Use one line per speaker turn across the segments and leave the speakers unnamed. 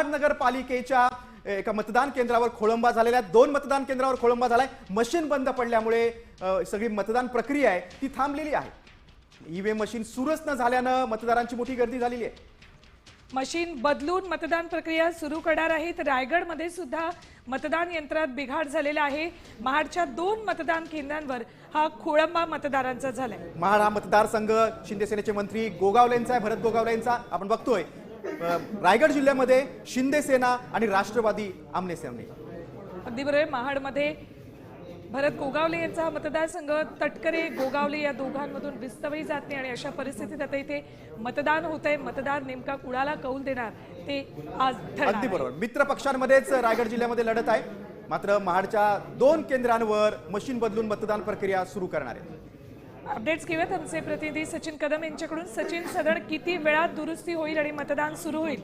महानगरपालिकेच्या एका मतदान केंद्रावर खोळंबा झालेला आहे। 2 मतदान केंद्रावर खोळंबा झालाय। मशीन बंद पडल्यामुळे सगळी मतदान प्रक्रिया आहे ती थांबलेली आहे। ईव्हीएम मशीन सुरूच न झाल्यानं मतदारांची मोठी गर्दी झालेली आहे।
मशीन बदलून मतदान प्रक्रिया सुरू करणार आहेत। रायगडमध्ये सुद्धा मतदान यंत्रात बिघाड झालेला आहे। महाडच्या 2 मतदान केंद्रांवर हा खोळंबा मतदारांचा झालाय।
महाड हा मतदारसंघ शिंदे सेनेचे मंत्री गोगावलेंचा आहे, भरत गोगावलेंचा। आपण बघतोय रायगड जिल्ह्यामध्ये शिंदे सेना आणि राष्ट्रवादी आमने सामने।
अगदी बरोबर, महाडमध्ये भरत गोगावले यांचा हा मतदारसंघ। तटकरे गोगावले या दोघांमधून विस्तवही जात नाही आणि अशा परिस्थितीत आता इथे मतदान होतंय। मतदार नेमका कुणाला कौल देणार ते आज ठरणार।
अगदी बरोबर, मित्र पक्षांमध्येच रायगड जिल्ह्यामध्ये लढत आहे। मात्र महाडच्या 2 केंद्रांवर मशीन बदलून मतदान प्रक्रिया सुरू करणार आहे।
अपडेट्स घेऊयात आमचे प्रतिनिधी सचिन कदम यांच्याकडून। सचिन, साधारण किती वेळात दुरुस्ती होईल आणि मतदान सुरू होईल?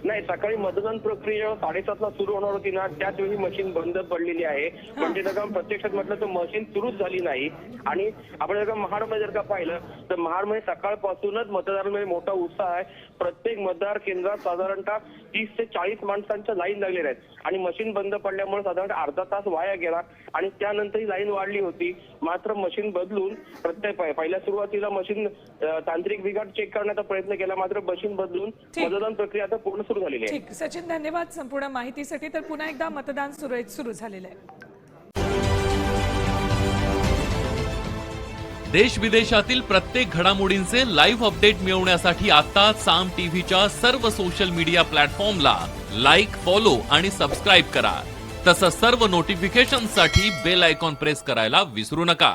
नाही, सकाळी मतदान प्रक्रिया 7:30 ला सुरू होणार होती ना, त्याच वेळी मशीन बंद पडलेली आहे। म्हणजे जर का प्रत्यक्षात म्हटलं तर मशीन सुरूच झाली नाही। आणि आपण जर का महाडमध्ये जर का पाहिलं तर महाडमध्ये सकाळपासूनच मतदारांमध्ये मोठा उत्साह आहे। प्रत्येक मतदार केंद्रात साधारणतः 30 ते 40 माणसांच्या लाईन लागलेल्या आहेत आणि मशीन बंद पडल्यामुळे साधारणतः अर्धा तास वाया गेला आणि त्यानंतर ही लाईन वाढली होती। मात्र मशीन बदलून पहिल्या सुरुवातीला मशीन तांत्रिक बिघाड चेक करण्याचा प्रयत्न केला, मात्र मशीन बदलून मतदान प्रक्रिया आता पूर्ण सुरू झालेली आहे।
ठीक, सचिन धन्यवाद संपूर्ण माहितीसाठी। तर पुन्हा एकदा मतदान सुरू झालेलं आहे।
देश विदेशातील प्रत्येक घडामोडींचे लाईव्ह अपडेट मिळवण्यासाठी आता साम टीव्हीच्या सर्व सोशल मीडिया प्लॅटफॉर्मला लाईक, फॉलो आणि सबस्क्राईब करा। तसंच सर्व नोटिफिकेशनसाठी बेल आयकॉन प्रेस करायला विसरू नका।